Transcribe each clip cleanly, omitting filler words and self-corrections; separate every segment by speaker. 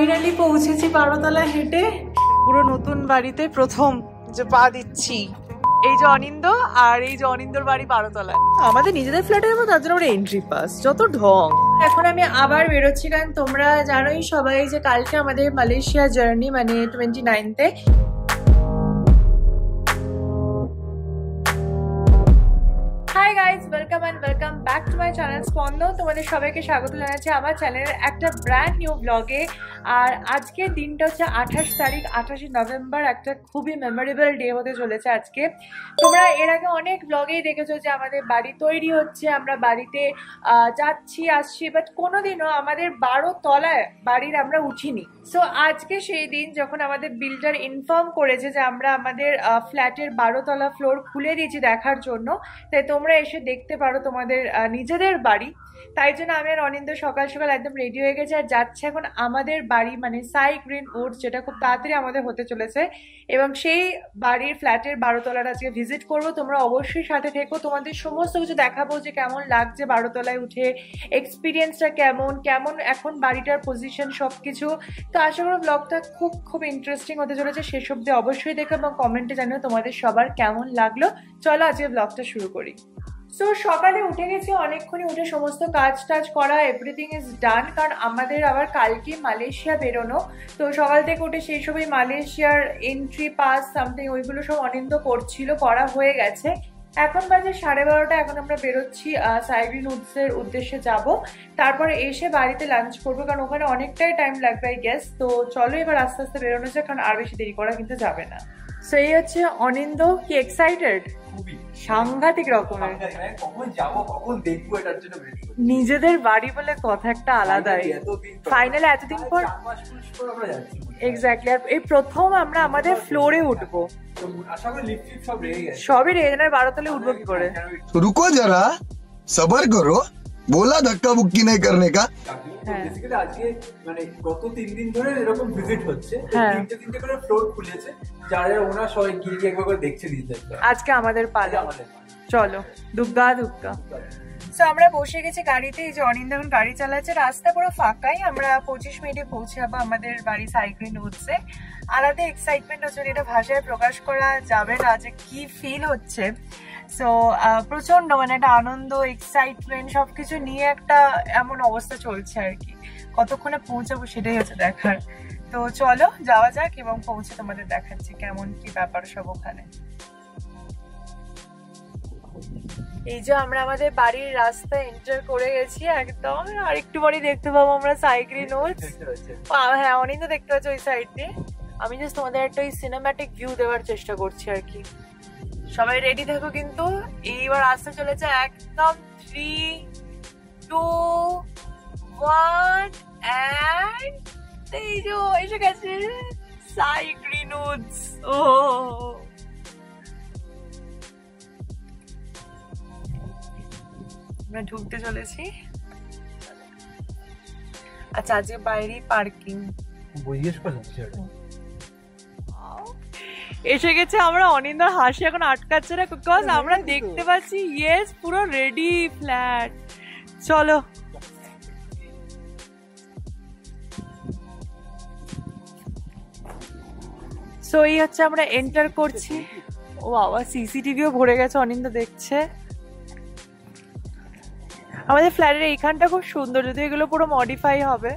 Speaker 1: Finally পৌঁছেছি বারোতলা হেঁটে। পুরো নতুন বাড়িতে প্রথম যে পা দিচ্ছি। এই যে অনিন্দ, আর এই যে অনিন্দর বাড়ি বারোতলায়। আমাদের নিজেদের ফ্ল্যাটের মতো, তার জন্য আমরা এন্ট্রি পাস, যত ঢং। এখন আমি আবার বেরোচ্ছি, কারণ তোমরা জানোই সবাই যে কালকে আমাদের মালয়েশিয়া জার্নি, মানে 29th-এ। Hi guys, welcome and welcome back to my channel Spandan. তোমাদের সবাইকে স্বাগত জানাচ্ছি আমার চ্যানেলের একটা ব্র্যান্ড নিউ ব্লগে। আর আজকের দিনটা হচ্ছে 28 তারিখ, 28 নভেম্বর। একটা খুবই মেমোরেবল ডে হতে চলেছে আজকে। তোমরা এর আগে অনেক ব্লগেই দেখেছো যে আমাদের বাড়ি তৈরি হচ্ছে, আমরা বাড়িতে যাচ্ছি আসছি, বাট কোনোদিনও আমাদের 12 তলায় বাড়ির আমরা উঠিনি। সো আজকে সেই দিন যখন আমাদের বিল্ডার ইনফর্ম করেছে যে আমরা আমাদের ফ্ল্যাটের 12 তলা ফ্লোর খুলে দিয়েছি দেখার জন্য, তাই তোমরা এসে দেখতে পারো তোমাদের নিজেদের বাড়ি। তাই জন্য আমি আর অনিন্দ সকাল সকাল একদম রেডি হয়ে গেছে আর যাচ্ছে এখন আমাদের বাড়ি, মানে সাই গ্রিন উডস, যেটা খুব তাড়াতাড়ি আমাদের হতে চলেছে। এবং সেই বাড়ির ফ্ল্যাটের 12 তলার আজকে ভিজিট করব। তোমরা অবশ্যই সাথে থেকো, তোমাদের সমস্ত কিছু দেখাবো যে কেমন লাগছে 12 তলায় উঠে, এক্সপিরিয়েন্সটা কেমন কেমন এখন বাড়িটার পজিশন, সব কিছু। তো আশা করি ব্লগটা খুব ইন্টারেস্টিং হতে চলেছে। শেষ অবধি অবশ্যই দেখো এবং কমেন্টে জানিও তোমাদের সবার কেমন লাগলো। চলো আজকে ব্লগটা শুরু করি। সো সকালে উঠে গেছি, অনেকক্ষণই উঠে সমস্ত কাজ টাজ করা, এভরিথিং ইজ ডান, কারণ আমাদের আবার কালকে মালয়েশিয়া বেরোনো। তো সকাল থেকে উঠে সেই সবই মালয়েশিয়ার এন্ট্রি পাস সামথিং ওইগুলো সব অনিন্দ করছিল, করা হয়ে গেছে। এখন বাজে 12:30। এখন আমরা বেরোচ্ছি সাই গ্রিন উডসের উদ্দেশ্যে যাব, তারপরে এসে বাড়িতে লাঞ্চ করবো, কারণ ওখানে অনেকটাই টাইম লাগবে আই গেস। তো চলো এবার আস্তে আস্তে বেরোনো যায়, কারণ আর বেশি দেরি করা কিন্তু যাবে না। সো এই হচ্ছে অনিন্দ। কি এক্সাইটেড? সাংঘাতিক রকমের।
Speaker 2: কখন যাবো, কখন দেখবো, এটার জন্য
Speaker 1: নিজেদের বাড়ি বলে কথা একটা আলাদাই। ফাইনালি এতদিন পর এক্স্যাক্টলি। আর এই প্রথম আমরা আমাদের ফ্লোরে উঠবো। সবই রেগে যায়, 12 তলায় উঠবো কি করে?
Speaker 3: रुको जरा सबर करो, बोला धक्का बुक्की नहीं करने का।
Speaker 2: আজকে মানে গত 3 দিন ধরে এরকম ভিজিট হচ্ছে, তিনটে করে ফ্লোর খুলেছে, যারা ওনার সবাই গিয়ে একবার করে দেখছে দিতে।
Speaker 1: আজকে আমাদের পালা, চলো দুগ্গা দুগ্গা। তো আমরা বসে গেছি গাড়িতে। এই যে অনিন্দ এখন গাড়ি চালাচ্ছে, রাস্তা পুরো ফাঁকাই। আমরা 25 মিনিটে পৌঁছাবো আমাদের বাড়ি সাই গ্রিন উডসে। আলাদা এক্সাইটমেন্ট হচ্ছে, এটা ভাষায় প্রকাশ করা যাবে না যে কি ফিল হচ্ছে। সো প্রচন্ড, মানে একটা আনন্দ, এক্সাইটমেন্ট সবকিছু নিয়ে একটা এমন অবস্থা চলছে আর কি। কতক্ষণে পৌঁছাবো সেটাই হচ্ছে দেখার। তো চলো যাওয়া যাক এবং পৌঁছে তোমাদের দেখাচ্ছি কেমন কি ব্যাপার সব ওখানে। এই যে আমরা আমাদের বাড়ির রাস্তা এন্টার করে গেছি একদম। আর একটু পরে দেখতে পাবো আমরা সাই গ্রিন উডস। হ্যাঁ, অনিন্দ দেখতে পাচ্ছ ওই সাইড দিয়ে। আমি জাস্ট তোমাদের একটা ওই সিনেম্যাটিক ভিউ দেওয়ার চেষ্টা করছি আর কি। সবাই রেডি থাকো কিন্তু। এইবার আসতে চলেছে একদম 3, 2, 1 and এই যে এসে গেছে সাই গ্রিন উডস। ও আমরা ঢুকতে চলেছি। আচ্ছা, আজকে বাইরে পার্কিং এসে গেছে। আমরা অনিন্দার হাসি এখন আটকাচ্ছে না, বিকজ আমরা দেখতে পাচ্ছি ইয়েস পুরো রেডি ফ্ল্যাট। চলো সো এই হচ্ছে আমরা এন্টার করছি। ও বাবা, সিসিটিভিও ভরে গেছে, অনিন্দ দেখছে। আমাদের ফ্ল্যাটের এইখানটা খুব সুন্দর, যদি এগুলো পুরো মডিফাই হবে।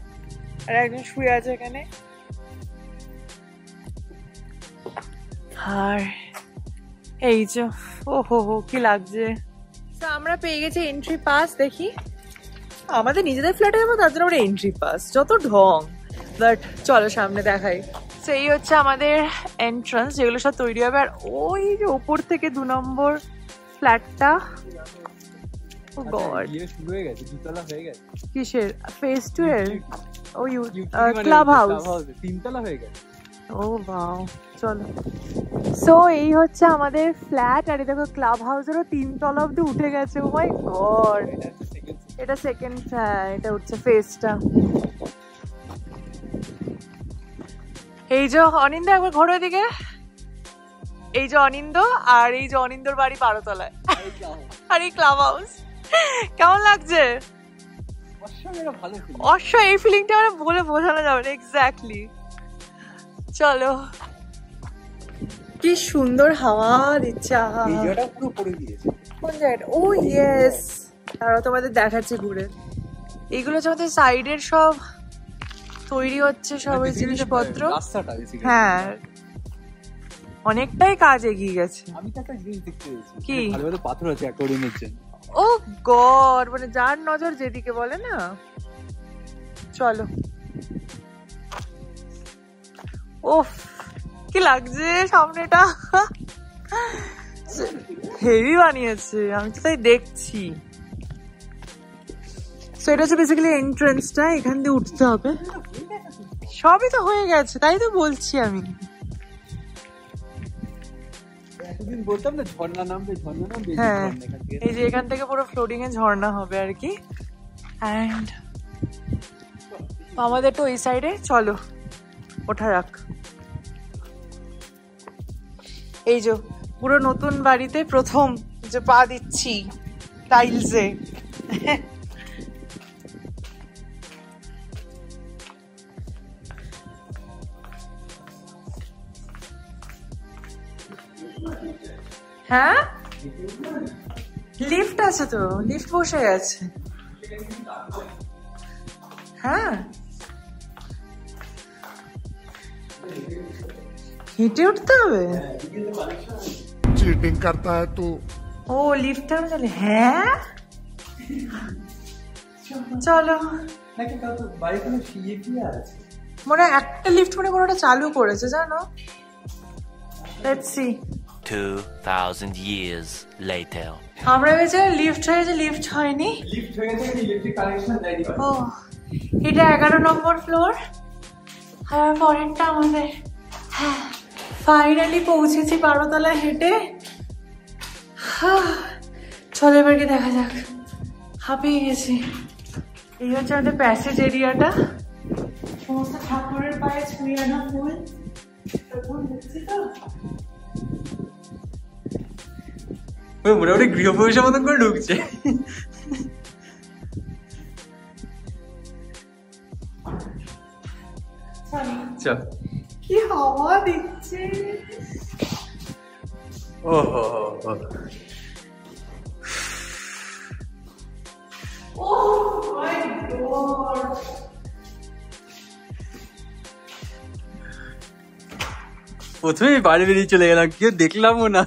Speaker 1: আর একজন শুয়ে আছে এখানে। আর এই যে ও হো কি লাগছে। আমরা পেয়ে গেছি এন্ট্রি পাস। দেখি আমাদের নিজেদের ফ্ল্যাটের মতো, তার জন্য আমরা এন্ট্রি পাস, যত ঢং। বাট চলো সামনে দেখাই। তো এই হচ্ছে আমাদের এন্ট্রান্স, যেগুলো সব তৈরি হবে। আর ওই যে ওপর থেকে 2 নম্বর ফ্ল্যাটটা। ও গড, শুরু হয়ে গেছে, 2 তলা হয়ে গেছে। কিসের ফেজ 2 এর? ওই ক্লাব হাউস 3 তলা হয়ে গেছে। ও বাও, চলো। সো এই হচ্ছে আমাদের ফ্ল্যাট। আর দেখো ক্লাব হাউসেরও 3 তলা অব্দি উঠে গেছে। ও মাই গড, এটা সেকেন্ড। হ্যাঁ, এটা হচ্ছে ফেজটা। এই যে অনিন্দ, একবার ঘোরো এদিকে। এই যে অনিন্দ, আর এই যে অনিন্দর বাড়ি 12 তলায়। আর এই ক্লাব হাউস। কেমন লাগছে? অশ্ব এই ফিলিংটা আমরা বলে বোঝানো যাবে না এক্স্যাক্টলি। চলো, কি সুন্দর হাওয়া দিচ্ছে। কোন জায়গাটা? ও ইয়েস, তারা তোমাদের দেখাচ্ছি ঘুরে। এগুলো হচ্ছে আমাদের সাইডের সব তৈরি হচ্ছে সব ওই জিনিসপত্র। হ্যাঁ, অনেকটাই কাজ এগিয়ে গেছে।
Speaker 2: আমি তো একটা জিনিস দেখতে পেয়েছি,
Speaker 1: কি
Speaker 2: ভালো পাথর আছে অ্যাকোয়ারিয়ামের জন্য।
Speaker 1: ও গড, মানে যার নজর যেদিকে বলে না। চলো, ওফ কি লাগছে সামনেটা, হেভি বানিয়েছে। আমি তো তাই দেখছি। সো এটা হচ্ছে বেসিক্যালি এন্ট্রান্সটা, এখান দিয়ে উঠতে হবে। সবই তো হয়ে গেছে, তাই তো বলছি আমি।
Speaker 2: এতদিন বলতাম না ঝর্ণা নামবে, ঝর্ণা নামবে।
Speaker 1: হ্যাঁ, এই যে এখান থেকে পুরো ফ্লোটিং এ ঝর্ণা হবে আর কি। এন্ড আমাদের তো ওই সাইডে, চলো ওঠা যাক। এই যে পুরো নতুন বাড়িতে প্রথম যে পা দিচ্ছি টাইলসে। হ্যাঁ, লিফট আছে তো, লিফট বসে গেছে। হ্যাঁ, হেঁটে উঠতে হবে।
Speaker 3: चीटिंग करता है तू।
Speaker 1: ও লিফট চলে। হ্যাঁ চলো, মনে হয় একটা লিফট মনে কোনোটা চালু করেছে জানো। Let's see.
Speaker 4: 2000 years later.
Speaker 1: আমরা ভেবেছি লিফট হয়েছে, লিফট হয়নি।
Speaker 2: লিফট হয়ে গেছে, ইলেকট্রিক কানেকশন দেয়নি।
Speaker 1: ও, এটা 11 নম্বর ফ্লোর আর পরেরটা আমাদের। হ্যাঁ, ফাইনালি পৌঁছেছি 12 তলায় হেঁটে। চলো এবার কি দেখা যাক, হাঁপিয়ে গেছি। এই হচ্ছে আমাদের প্যাসেজ এরিয়াটা, সমস্ত ঠাকুরের পায়ে ছুঁয়ে আনা ফুল দেখছি তো।
Speaker 2: মোটামুটি গৃহপ্রবেশের মতন করে ঢুকছে।
Speaker 1: কি হাওয়া দিচ্ছে।
Speaker 2: ওহো, প্রথমেই বাড়ি বেরিয়ে চলে গেলাম, কেউ দেখলামও না।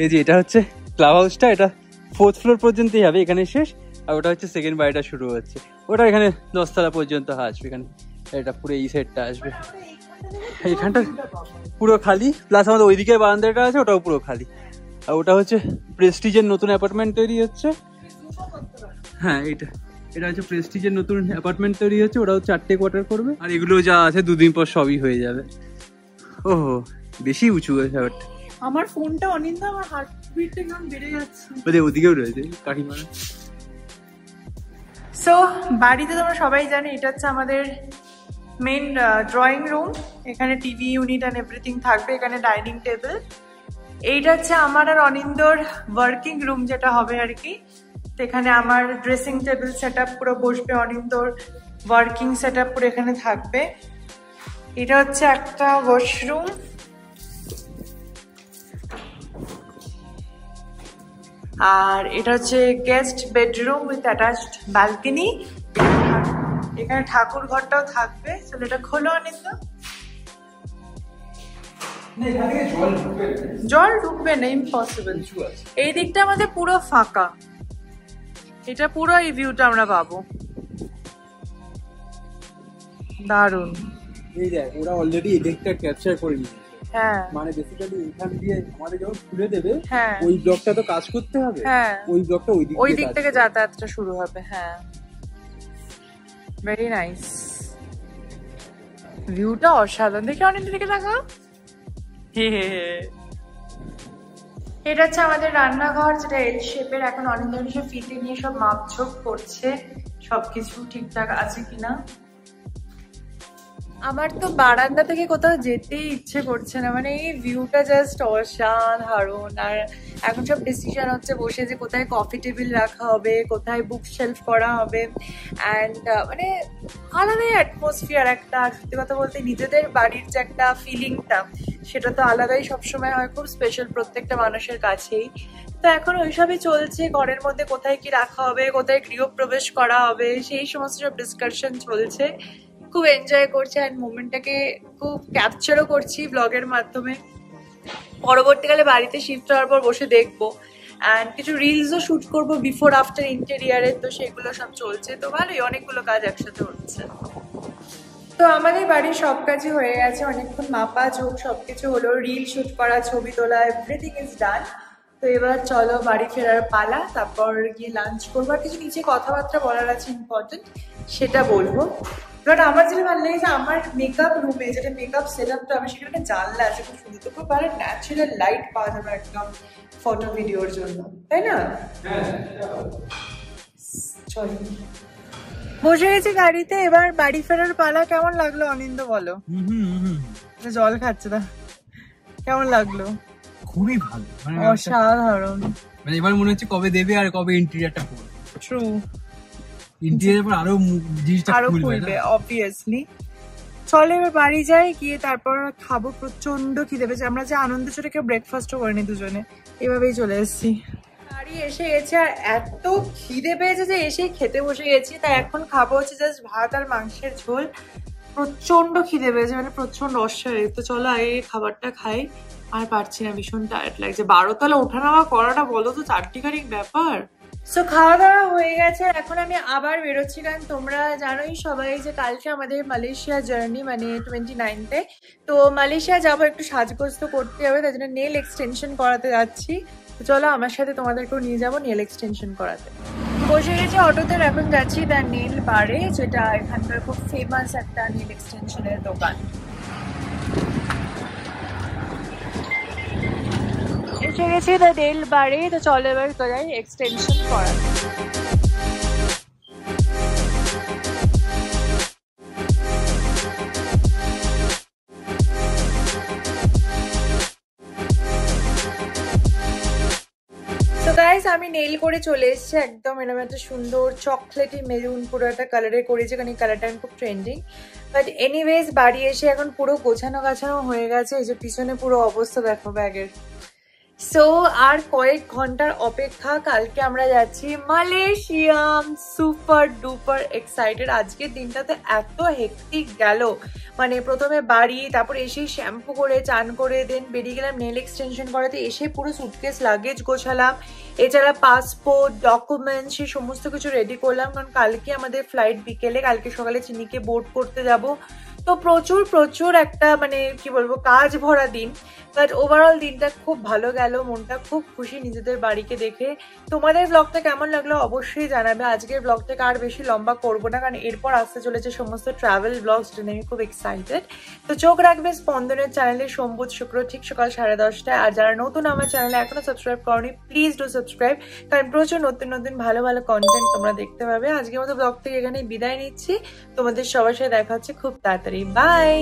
Speaker 2: এই যে এটা হচ্ছে ক্লাব হাউসটা, এটা 4th ফ্লোর পর্যন্তই হবে, এখানে শেষ। আর ওটা হচ্ছে সেকেন্ড বাড়িটা শুরু হচ্ছে, ওটা এখানে 10 তলা পর্যন্ত আসবে। এখানে এটা পুরো এই সাইডটা আসবে, এইখানটা পুরো খালি। প্লাস আমাদের ওইদিকে বারান্দাটা আছে, ওটাও পুরো খালি। আর ওটা হচ্ছে প্রেস্টিজের নতুন অ্যাপার্টমেন্ট তৈরি হচ্ছে। হ্যাঁ, এটা হচ্ছে প্রেস্টিজের নতুন অ্যাপার্টমেন্ট তৈরি হচ্ছে, ওটাও 4টে কোয়ার্টার করবে। আর এগুলো যা আছে 2 দিন পর সবই হয়ে যাবে। ওহো, বেশি উঁচু হয়েছে ব্যাপারটা।
Speaker 1: আমার ফোনটা অনিন্দা, আমার হার্টবিটটা কেমন বেড়ে যাচ্ছে।
Speaker 2: ওদিকেও রয়েছে কাকিমারা।
Speaker 1: সো বাড়িতে তোমরা সবাই জানো এটা হচ্ছে আমাদের মেইন ড্রয়িং রুম। এখানে টিভি ইউনিট অ্যান্ড এভরিথিং থাকবে, এখানে ডাইনিং টেবিল। এইটা হচ্ছে আমার আর অনিন্দর ওয়ার্কিং রুম যেটা হবে আর কি। তো এখানে আমার ড্রেসিং টেবিল সেট আপ পুরো বসবে, অনিন্দর ওয়ার্কিং সেট আপ পুরো এখানে থাকবে। এটা হচ্ছে একটা ওয়াশরুম। আর এটা হচ্ছে guest bedroom with attached balcony. এখানে ঠাকুর ঘরটাও থাকবে। চলো এটা খোলো অনিন্দ। জল ঢুকবে না, ইম্পসিবল। এই দিকটা আমাদের পুরো ফাঁকা, এটা পুরো এই ভিউটা আমরা পাবো। দারুন।
Speaker 2: এই দেখ, ওরা অলরেডি এই দিকটা ক্যাপচার করে নিয়েছে।
Speaker 1: হ্যাঁ,
Speaker 2: মানে বেসিক্যালি এখান দিয়ে আমাদের যখন খুলে দেবে,
Speaker 1: হ্যাঁ,
Speaker 2: ওই ব্লকটা তো কাজ করতে হবে।
Speaker 1: হ্যাঁ,
Speaker 2: ওই ব্লকটা
Speaker 1: ওই দিক থেকে যাতায়াতটা শুরু হবে। হ্যাঁ, ভেরি নাইস। ভিউটা অসাধারণ। দেখে অনেক দিকে তাকাও। এটা হচ্ছে আমাদের রান্নাঘর, যেটা এল শেপের। এখন অনিন্দ সব ফিতে নিয়ে সব মাপঝোপ করছে, সবকিছু ঠিকঠাক আছে কিনা। আমার তো বারান্দা থেকে কোথাও যেতেই ইচ্ছে করছে না, মানে এই ভিউটা জাস্ট অসাধারণ। আর এখন সব ডিসিশন হচ্ছে বসে যে কোথায় কফি টেবিল রাখা হবে, কোথায় বুক শেলফ করা হবে, অ্যান্ড মানে আলাদাই অ্যাটমসফিয়ার একটা। আর সত্যি কথা বলতে নিজেদের বাড়ির যে একটা ফিলিংটা সেটা তো আলাদাই সবসময় হয়, খুব স্পেশাল প্রত্যেকটা মানুষের কাছেই। তো এখন ওইসবই চলছে, ঘরের মধ্যে কোথায় কি রাখা হবে, কোথায় গৃহপ্রবেশ করা হবে, সেই সমস্ত সব ডিসকাশন চলছে। খুব এনজয় করছি অ্যান্ড মোমেন্টটাকে খুব ক্যাপচারও করছি ব্লগের মাধ্যমে। পরবর্তীকালে বাড়িতে শিফট হওয়ার পর বসে দেখবো অ্যান্ড কিছু রিলসও শুট করবো বিফোর আফটার ইন্টেরিয়ারের, তো সেগুলো সব চলছে। তো ভালোই, অনেকগুলো কাজ একসাথে হচ্ছে। তো আমাদের বাড়ির সব কাজই হয়ে গেছে, অনেকক্ষণ মাপা ঝোঁক সবকিছু হলো, রিল শুট করা, ছবি তোলা, এভরিথিং ইজ ডান। তো এবার চলো বাড়ি ফেরার পালা, তারপর গিয়ে লাঞ্চ করবো। আর কিছু নিচে কথাবার্তা বলার আছে ইম্পর্টেন্ট, সেটা বলবো। বাট আমার যেটা ভালো লেগেছে, আমার মেকআপ রুমে যেটা মেকআপ সেট আপটা, আমি সেখানে একটা জানলা আছে খুব সুন্দর, তো খুব ভালো ন্যাচারাল লাইট পাওয়া যাবে একদম ফটো ভিডিওর জন্য, তাই না? চলো বসে গেছি গাড়িতে, এবার বাড়ি ফেরার পালা। কেমন লাগলো অনিন্দ বলো? জল খাচ্ছে না, কেমন লাগলো?
Speaker 2: খুবই ভালো,
Speaker 1: অসাধারণ।
Speaker 2: মানে এবার মনে হচ্ছে কবে দেবে আর কবে ইন্টেরিয়রটা করবে।
Speaker 1: ট্রু,
Speaker 2: ইন্টেরিয়র পর আরো জিনিসটা
Speaker 1: আরো খুলবে অবভিয়াসলি। চলে এবার বাড়ি যাই, গিয়ে তারপর খাবো। প্রচন্ড খিদে পেয়েছে, আমরা যে আনন্দ চলে কেউ ব্রেকফাস্টও করিনি দুজনে, এভাবেই চলে এসেছি। বাড়ি এসে গেছে আর এত খিদে পেয়েছে যে এসেই খেতে বসে গেছি। তাই এখন খাবো হচ্ছে জাস্ট ভাত আর মাংসের ঝোল। প্রচন্ড খিদে পেয়েছে, মানে প্রচন্ড অস্বাভাবিক। তো চলো আগে খাবারটা খাই, আর পারছি না, ভীষণ টায়ার্ড লাগছে। 12 তলা ওঠানামা করাটা বলো তো চারটিখানিক ব্যাপার। সো খাওয়া দাওয়া হয়ে গেছে, এখন আমি আবার বেরোচ্ছি। কারণ তোমরা জানোই সবাই যে কালকে আমাদের মালয়েশিয়া জার্নি, মানে 29-তে। তো মালয়েশিয়া যাবো, একটু সাজগোজ তো করতে হবে, তাই জন্য নেল এক্সটেনশন করাতে যাচ্ছি। তো চলো আমার সাথে তোমাদেরকেও নিয়ে যাবো নেল এক্সটেনশন করাতে। বসে গেছি অটোতে, এখন যাচ্ছি দ্য নেল বারে, যেটা এখানকার খুব ফেমাস একটা নেল এক্সটেনশনের দোকান। এসে গেছি দ্য নেল বারে, তো চলো এবার যাই এক্সটেনশন করাতে। আমি নেইল করে চলে এসেছি, একদম এরকম একটা সুন্দর চকলেটি মেরুন পুরো একটা কালারে করেছি, কারণ এই কালারটা আমি খুব ট্রেন্ডিং। বাট এনিওয়েজ বাড়ি এসে এখন পুরো গোছানো গাছানো হয়ে গেছে। এই যে পিছনে পুরো অবস্থা দেখো ব্যাগের। সো আর কয়েক ঘন্টার অপেক্ষা, কালকে আমরা যাচ্ছি মালয়েশিয়া। Super duper excited. আজকের দিনটা তো এত হেক্টিক গেল, মানে প্রথমে বাড়ি, তারপর এসে শ্যাম্পু করে চান করে দেন বেরিয়ে গেলাম নেল এক্সটেনশন করাতে। এসে পুরো সুটকেস লাগেজ গোছালাম, এছাড়া পাসপোর্ট ডকুমেন্টস সেই সমস্ত কিছু রেডি করলাম, কারণ কালকে আমাদের ফ্লাইট বিকেলে, কালকে সকালে চিনিকে বোর্ড করতে যাব। তো প্রচুর প্রচুর একটা মানে কি বলবো কাজ ভরা দিন। বাট ওভারঅল দিনটা খুব ভালো গেল, মনটা খুব খুশি নিজেদের বাড়িকে দেখে। তোমাদের ব্লগটা কেমন লাগলো অবশ্যই জানাবে। আজকের ব্লগটাকে আর বেশি লম্বা করবো না, কারণ এরপর আসতে চলেছে সমস্ত ট্রাভেল ব্লগস, জন্য আমি খুব এক্সাইটেড। তো চোখ রাখবে স্পন্দনের চ্যানেলে সোম শুক্র ঠিক সকাল 10:30টায়। আর যারা নতুন আমার চ্যানেলে এখনো সাবস্ক্রাইব করনি, প্লিজ ডু সাবস্ক্রাইব, কারণ প্রচুর নতুন নতুন ভালো ভালো কন্টেন্ট তোমরা দেখতে পাবে। আজকের মতো ব্লগ থেকে এখানেই বিদায় নিচ্ছি, তোমাদের সবার সাথে দেখা হচ্ছে খুব তাড়াতাড়ি। বাই।